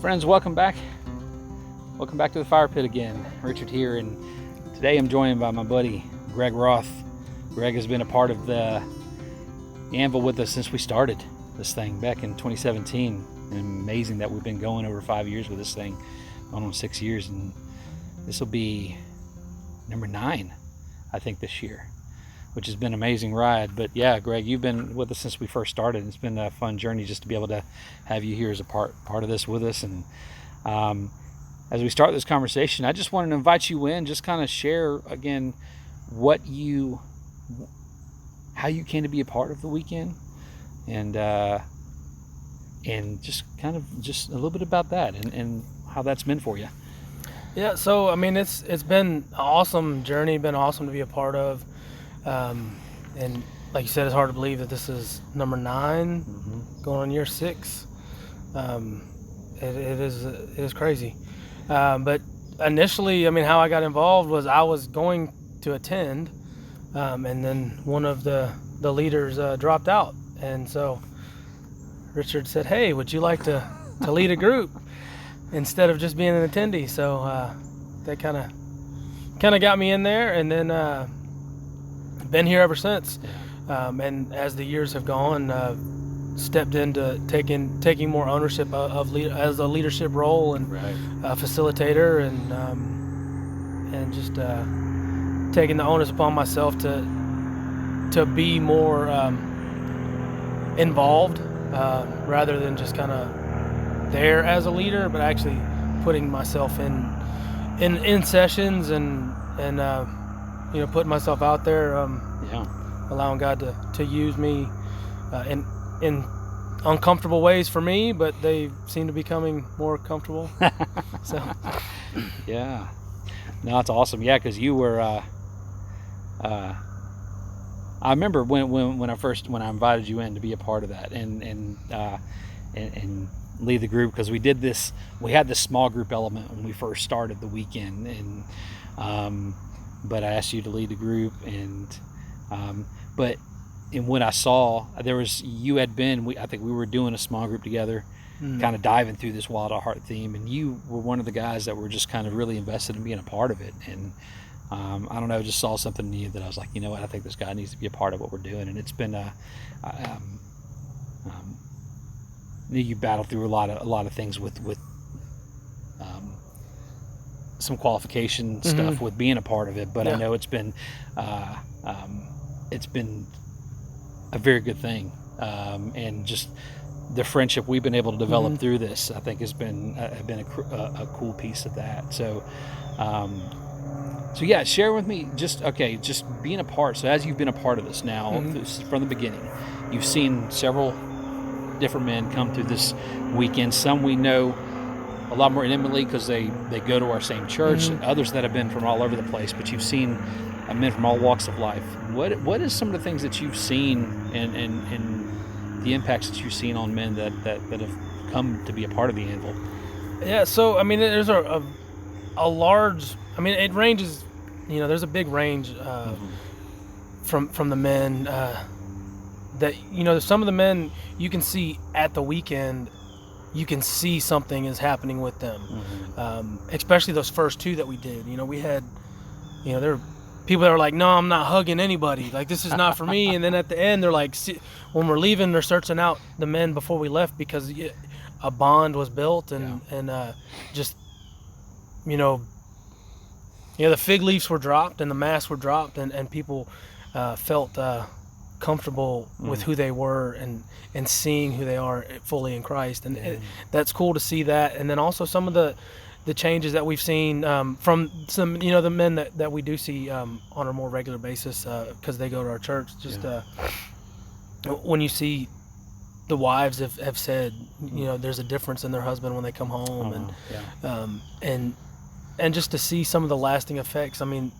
Friends, welcome back. Welcome back to the fire pit again. Richard here, and today I'm joined by my buddy, Greg Roth. Greg has been a part of the Anvil with us since we started this thing back in 2017. And amazing that we've been going over 5 years with this thing, going on 6 years, and this will be number 9, I think, this year, which has been an amazing ride. But yeah, Greg, you've been with us since we first started. It's been a fun journey just to be able to have you here as a part of this with us. And as we start this conversation, I just wanted to invite you in, just kind of share again how you came to be a part of the weekend, and just kind of just a little bit about that and how that's been for you. Yeah, so I mean, it's been an awesome journey, been awesome to be a part of. And like you said, it's hard to believe that this is number 9, going on year 6. It is crazy. But initially, I mean, how I got involved was I was going to attend, and then one of the leaders dropped out, and so Richard said, "Hey, would you like to lead a group instead of just being an attendee?" So that kind of got me in there, and then been here ever since. And as the years have gone, stepped into taking more ownership as a leadership role and facilitator, and just taking the onus upon myself to be more involved, rather than just kind of there as a leader, but actually putting myself in sessions and putting myself out there, allowing God to use me in uncomfortable ways for me, but they seem to be becoming more comfortable. So yeah, no, it's awesome. Yeah, because you were I remember when I invited you in to be a part of that and lead the group, because we had this small group element when we first started the weekend, and but I asked you to lead the group, and but in what I saw, I think we were doing a small group together, kind of diving through this Wild at Heart theme, and you were one of the guys that were just kind of really invested in being a part of it. And I don't know, just saw something in you that I was like, you know what, I think this guy needs to be a part of what we're doing. And it's been you battled through a lot of things with some qualification stuff with being a part of it, but I know it's been a very good thing, and just the friendship we've been able to develop through this, I think, has been a cool piece of that. So yeah, share with me just being a part. So as you've been a part of this now from the beginning, you've seen several different men come through this weekend. Some we know a lot more intimately because they go to our same church, and others that have been from all over the place, but you've seen men from all walks of life. What is some of the things that you've seen and the impacts that you've seen on men that have come to be a part of the Anvil? Yeah, so I mean, there's a large, I mean, it ranges, there's a big range from the men that, some of the men you can see at the weekend, you can see something is happening with them, especially those first 2 that we did. We had, there were people that were like, "No, I'm not hugging anybody. Like, this is not for me." And then at the end, they're like, when we're leaving, they're searching out the men before we left, because a bond was built, and just, the fig leaves were dropped and the masks were dropped, and people felt comfortable with who they were and seeing who they are fully in Christ, and that's cool to see that. And then also some of the changes that we've seen from some, the men that we do see on a more regular basis, because they go to our church. Just when you see the wives have said, there's a difference in their husband when they come home, and just to see some of the lasting effects. I mean,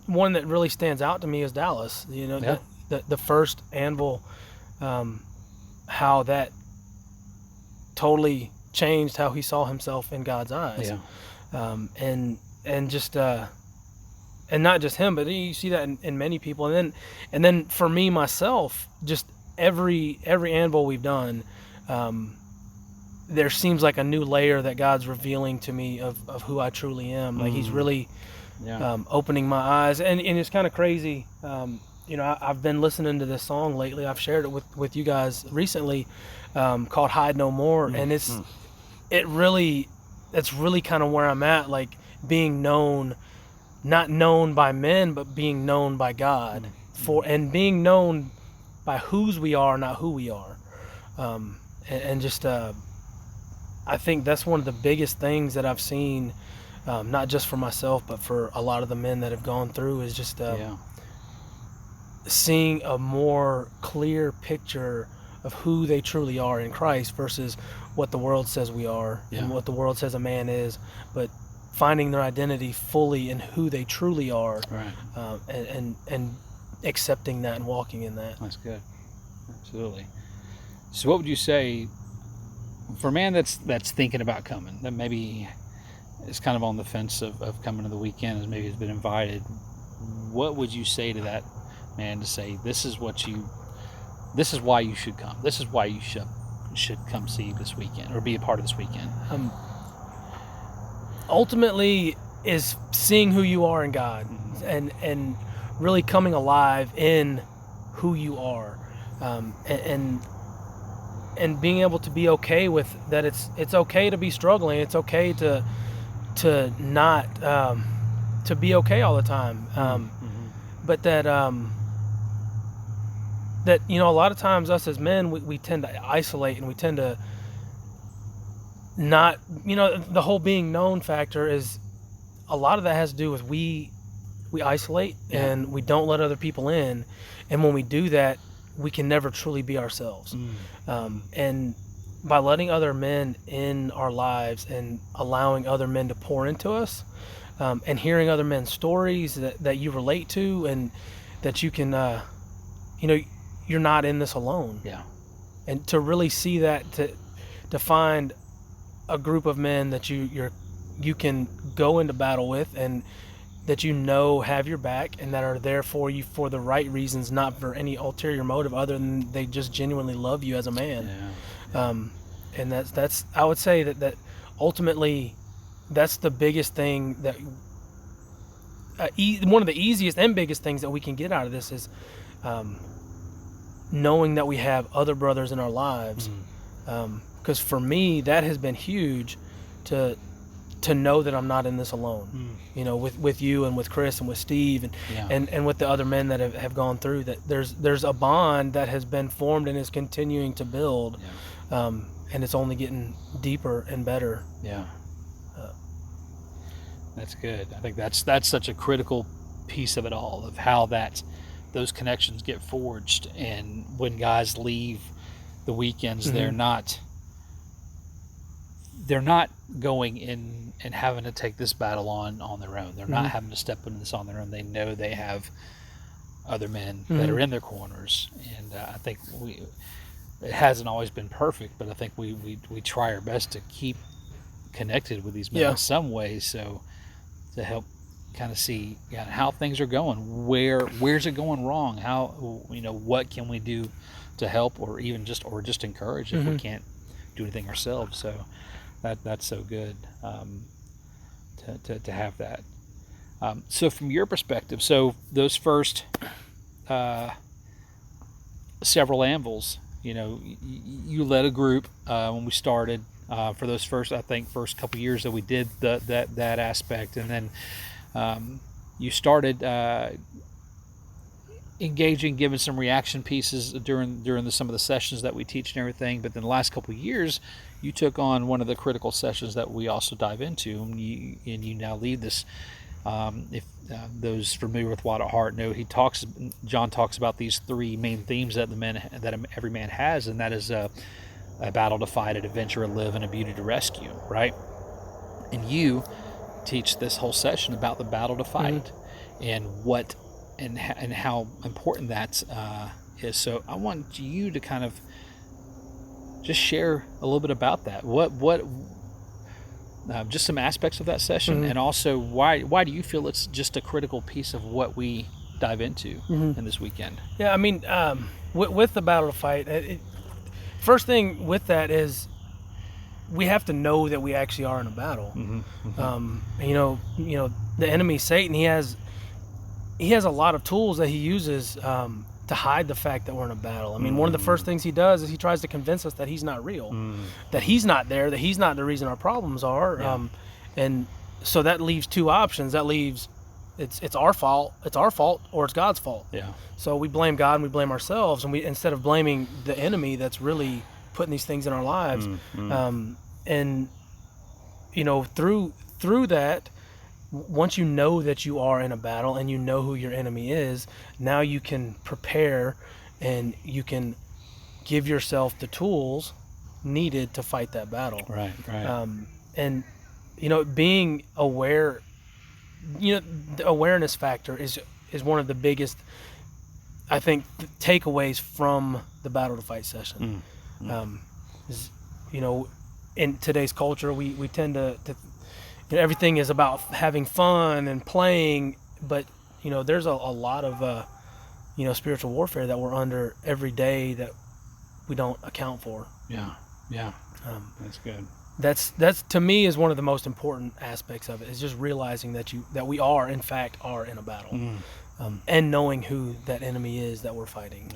one that really stands out to me is Dallas. The first Anvil, how that totally changed how he saw himself in God's eyes. And just and not just him, but you see that in many people. And then for me myself, just every Anvil we've done, there seems like a new layer that God's revealing to me of who I truly am. Like he's really opening my eyes, and it's kind of crazy. I've been listening to this song lately. I've shared it with you guys recently, called Hide No More, and it's really kind of where I'm at, like being known, not known by men, but being known by God, and being known by whose we are, not who we are. I think that's one of the biggest things that I've seen, not just for myself, but for a lot of the men that have gone through, is just seeing a more clear picture of who they truly are in Christ versus what the world says we are and what the world says a man is, but finding their identity fully in who they truly are, and accepting that and walking in that. That's good. Absolutely. So what would you say for a man that's thinking about coming, that maybe is kind of on the fence of coming to the weekend, as maybe has been invited, what would you say to that man to say, this is why you should come, this is why you should come see this weekend or be a part of this weekend? Ultimately is seeing who you are in God, and really coming alive in who you are, and being able to be okay with that. It's okay to be struggling. It's okay to not to be okay all the time. But that a lot of times us as men, we tend to isolate, and we tend to not, the whole being known factor is, a lot of that has to do with we isolate and we don't let other people in, and when we do that, we can never truly be ourselves. And by letting other men in our lives and allowing other men to pour into us, and hearing other men's stories that you relate to, and that you can, you're not in this alone. And to really see that, to find a group of men that you can go into battle with, and that have your back, and that are there for you for the right reasons, not for any ulterior motive other than they just genuinely love you as a man. And that's I would say that ultimately that's the biggest thing, that one of the easiest and biggest things that we can get out of this is knowing that we have other brothers in our lives. Because for me, that has been huge, to know that I'm not in this alone. With you and with Chris and with Steve and with the other men that have gone through, that there's a bond that has been formed and is continuing to build, and it's only getting deeper and better. That's good. I think that's such a critical piece of it all, of how those connections get forged, and when guys leave the weekends, they're not going in and having to take this battle on their own. They're not having to step into this on their own. They know they have other men that are in their corners, and I think it hasn't always been perfect, but I think we try our best to keep connected with these men in some way, so to help kind of see how things are going, where's it going wrong, how, what can we do to help, or even just encourage if we can't do anything ourselves. So that's so good, to have that. So from your perspective, so those first several Anvils, you led a group when we started, for those first couple years that we did that aspect, and then you started engaging, giving some reaction pieces during some of the sessions that we teach and everything. But then the last couple of years, you took on one of the critical sessions that we also dive into, and you now lead this. If those familiar with Watt at Heart know, John talks about these three main themes that every man has, and that is a battle to fight, an adventure to live, and a beauty to rescue, right? And you teach this whole session about the battle to fight, and how important that is. So I want you to kind of just share a little bit about that. What just some aspects of that session, and also why do you feel it's just a critical piece of what we dive into in this weekend? Yeah, I mean, with the battle to fight, first thing with that is we have to know that we actually are in a battle. The enemy, Satan, he has a lot of tools that he uses to hide the fact that we're in a battle. I mean, one of the first things he does is he tries to convince us that he's not real, that he's not there, that he's not the reason our problems are. And so that leaves two options. That leaves it's our fault, or it's God's fault. Yeah. So we blame God and we blame ourselves, and we, instead of blaming the enemy that's really putting these things in our lives, and through that, once you know that you are in a battle and you know who your enemy is, now you can prepare and you can give yourself the tools needed to fight that battle. Right. And being aware, the awareness factor is one of the biggest, I think, takeaways from the Battle to Fight session. In today's culture, we tend to everything is about having fun and playing, but there's a lot of spiritual warfare that we're under every day that we don't account for. That's good. That's to me is one of the most important aspects of it, is just realizing that we are in fact in a battle, and knowing who that enemy is that we're fighting.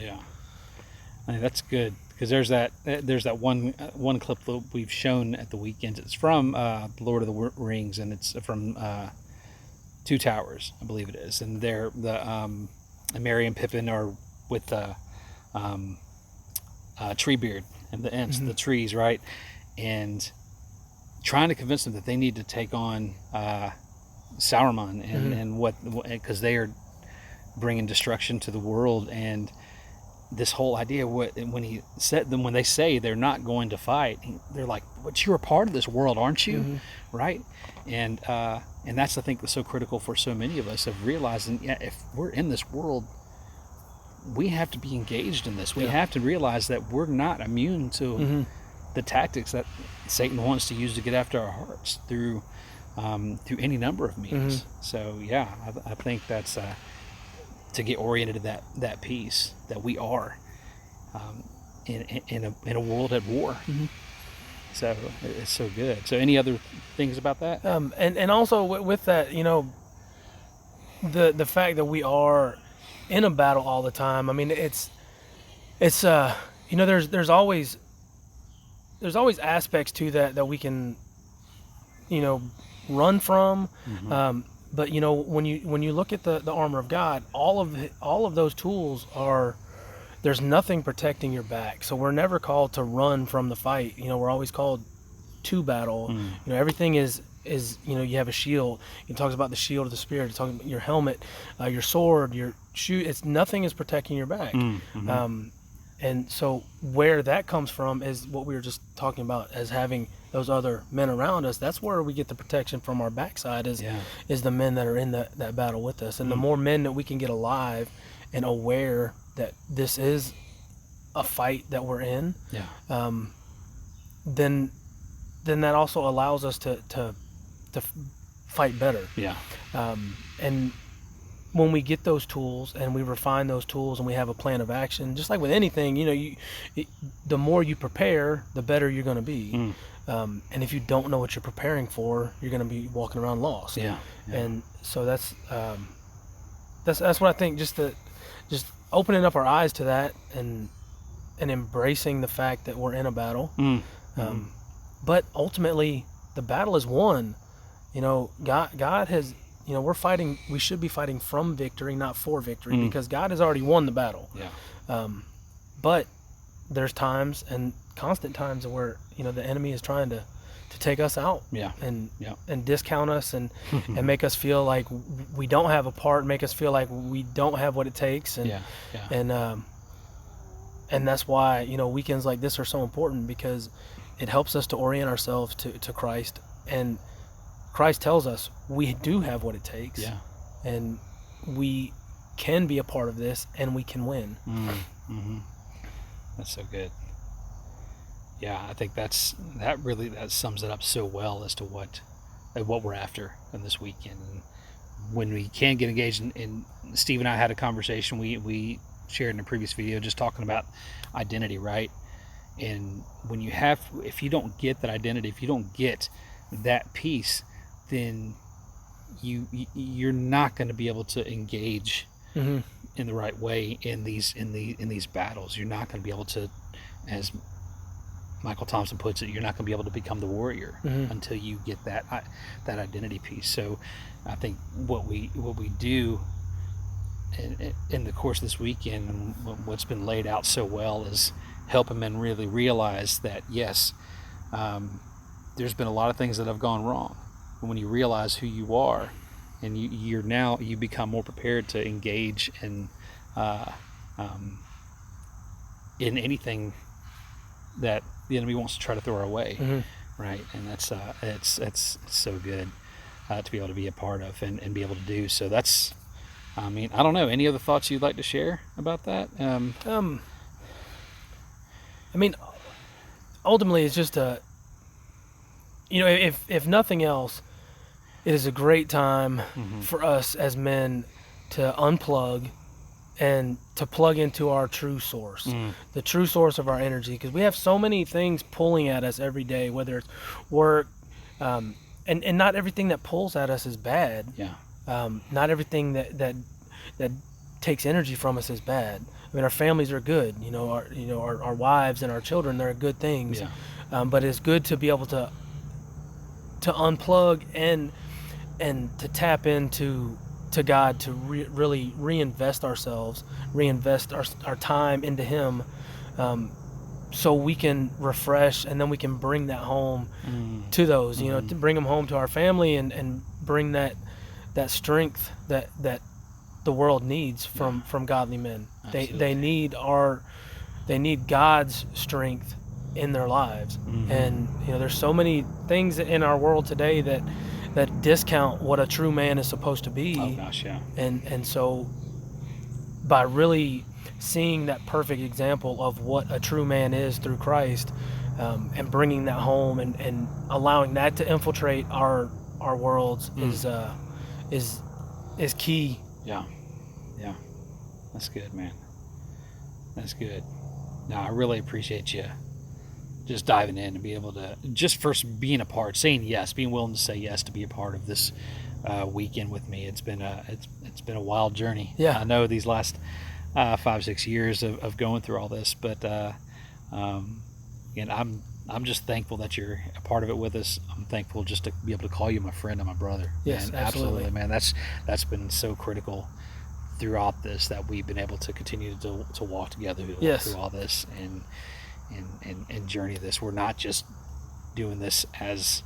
I mean, that's good, because there's that one clip that we've shown at the weekends. It's from The Lord of the Rings, and it's from Two Towers, I believe it is. And they're Merry and Pippin are with Treebeard and the Ents, the trees, right? And trying to convince them that they need to take on Sauron and what, because they are bringing destruction to the world. And this whole idea, when they say they're not going to fight, they're like, "But you're a part of this world, aren't you?" Right? And that's, I think, so critical for so many of us, of realizing, if we're in this world, we have to be engaged in this. We have to realize that we're not immune to the tactics that Satan wants to use to get after our hearts through any number of means. So I think that's to get oriented to that piece, that we are in a world at war. So it's so good. So any other things about that? And also with that, the fact that we are in a battle all the time. I mean, it's there's always aspects to that we can run from. But when you look at the armor of God, all of those tools there's nothing protecting your back. So we're never called to run from the fight. We're always called to battle. Everything is you have a shield. It talks about the shield of the Spirit. It's talking about your helmet, your sword, your shoe. Nothing is protecting your back. And so where that comes from is what we were just talking about, as having those other men around us. That's where we get the protection from our backside, is the men that are in that battle with us. And the more men that we can get alive and aware that this is a fight that we're in, then that also allows us to fight better. And when we get those tools and we refine those tools and we have a plan of action, just like with anything, the more you prepare, the better you're going to be. And if you don't know what you're preparing for, you're going to be walking around lost. And so that's what I think. Just opening up our eyes to that and embracing the fact that we're in a battle. But ultimately, the battle is won. God has. We're fighting. We should be fighting from victory, not for victory, because God has already won the battle. But there's times, and constant times, where the enemy is trying to take us out, and discount us, and make us feel like we don't have a part, make us feel like we don't have what it takes, and that's why weekends like this are so important, because it helps us to orient ourselves to Christ. And Christ tells us we do have what it takes, and we can be a part of this, and we can win. That's so good. I think that sums it up so well as to what we're after in this weekend. And when we can get engaged, and Steve and I had a conversation we shared in a previous video, just talking about identity, right? And when if you don't get that identity, if you don't get that piece, then you're not going to be able to engage in the right way in these battles. You're not going to be able to, as Michael Thompson puts it, you're not going to be able to become the warrior until you get that identity piece. So I think what we do in the course of this weekend, and what's been laid out so well, is helping men really realize that yes, there's been a lot of things that have gone wrong. But when you realize who you are, and you become more prepared to engage in anything that the enemy wants to try to throw our way, right? And that's it's so good to be able to be a part of and be able to do. So that's, I mean, I don't know. Any other thoughts you'd like to share about that? I mean, ultimately, it's just if nothing else, it is a great time for us as men to unplug and to plug into our true source, the true source of our energy, because we have so many things pulling at us every day, whether it's work, and not everything that pulls at us is bad. Not everything that takes energy from us is bad. I mean, our families are good. Our wives and our children, they're good things. But it's good to be able to unplug and to tap into God, to really reinvest ourselves, reinvest our time into Him, so we can refresh, and then we can bring that home to those, to bring them home to our family, and bring that strength that the world needs from godly men. They need God's strength in their lives. And there's so many things in our world today that discount what a true man is supposed to be. Oh gosh, yeah. And so by really seeing that perfect example of what a true man is through Christ, and bringing that home and allowing that to infiltrate our worlds is key. Yeah. That's good, man. That's good. No, I really appreciate you just diving in and be able to, just first being a part, saying yes, being willing to say yes to be a part of this weekend with me. It's been a wild journey. Yeah. I know these last 5-6 years of going through all this, but again, I'm just thankful that you're a part of it with us. I'm thankful just to be able to call you my friend and my brother. Yes, and absolutely, man. That's been so critical throughout this, that we've been able to continue to walk together through all this and journey this. We're not just doing this as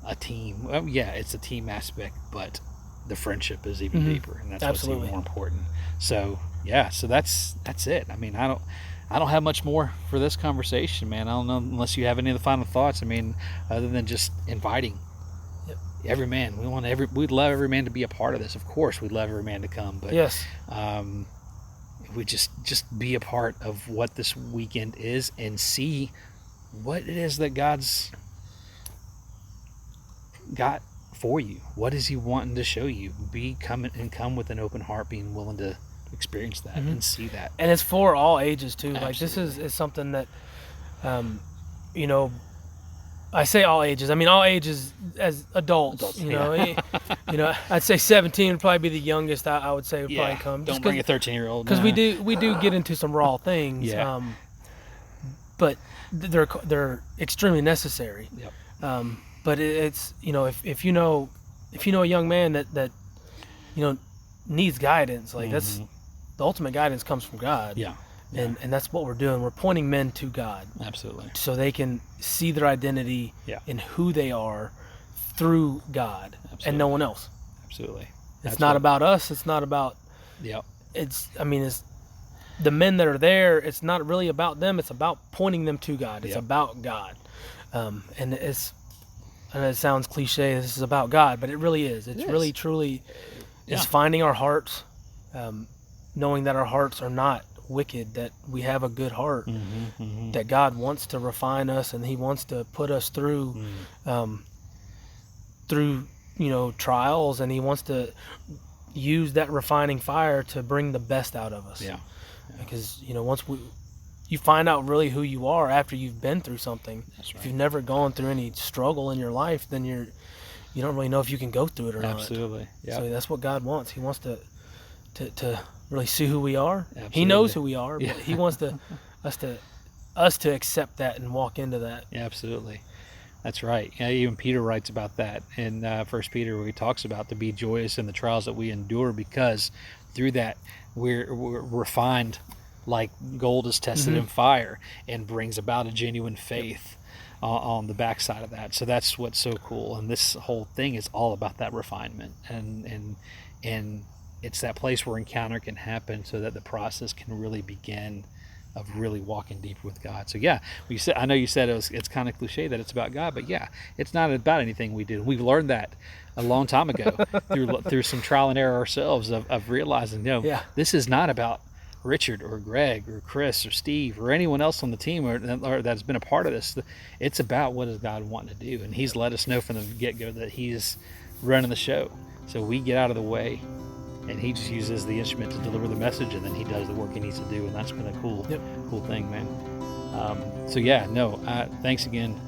a team. Well, yeah, it's a team aspect, but the friendship is even deeper, and that's what's even more important. So yeah, so that's it. I mean, I don't have much more for this conversation, man. I don't know unless you have any of the final thoughts. I mean, other than just inviting every man. We'd love every man to be a part of this. Of course, we'd love every man to come, but yes, we just be a part of what this weekend is and see what it is that God's got for you. What is He wanting to show you? Come with an open heart, being willing to experience that and see that. And it's for all ages too. Absolutely. Like, this is something that, I say all ages. I mean, all ages as adults. I'd say 17 would probably be the youngest. I would say would probably come. Don't bring a 13-year-old. Because we do get into some raw things. Yeah. But they're extremely necessary. Yep. But it's if you know a young man that needs guidance, like that's the ultimate guidance comes from God. Yeah. And that's what we're doing. We're pointing men to God. Absolutely. So they can see their identity in who they are through God. Absolutely. And no one else. Absolutely. It's not about us. It's not about. Yep. It's the men that are there. It's not really about them. It's about pointing them to God. It's about God. And it sounds cliche. This is about God, but it really is. It's really, truly, is finding our hearts, knowing that our hearts are not wicked, that we have a good heart, that God wants to refine us, and He wants to put us through trials, and He wants to use that refining fire to bring the best out of us. Because once you find out really who you are after you've been through something. That's right. If you've never gone through any struggle in your life, then you don't really know if you can go through it or not. Absolutely. Yeah. So that's what God wants. He wants to really see who we are. Absolutely. He knows who we are, but Yeah. He wants us to accept that and walk into that. Yeah, absolutely. That's right. Yeah, even Peter writes about that in 1 Peter, where he talks about to be joyous in the trials that we endure, because through that we're refined like gold is tested in fire, and brings about a genuine faith on the backside of that. So that's what's so cool. And this whole thing is all about that refinement, and it's that place where encounter can happen, so that the process can really begin of really walking deeper with God. So yeah, I know you said it's kind of cliche that it's about God, but yeah, it's not about anything we do. We've learned that a long time ago through some trial and error ourselves of realizing, this is not about Richard or Greg or Chris or Steve or anyone else on the team or that's been a part of this. It's about what does God want to do, and He's let us know from the get-go that He's running the show. So we get out of the way, and He just uses the instrument to deliver the message, and then He does the work He needs to do, and that's been a cool thing, man. Thanks again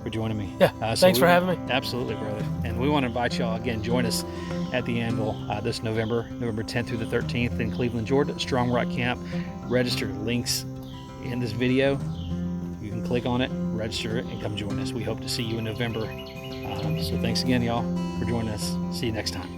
for joining me. Thanks for having me. Absolutely, brother. And we want to invite y'all again, join us at the Anvil this November 10th through the 13th in Cleveland, Georgia, Strong Rock Camp. Register. Links in this video. You can click on it, register it, and come join us. We hope to see you in November. So thanks again, y'all, for joining us. See you next time.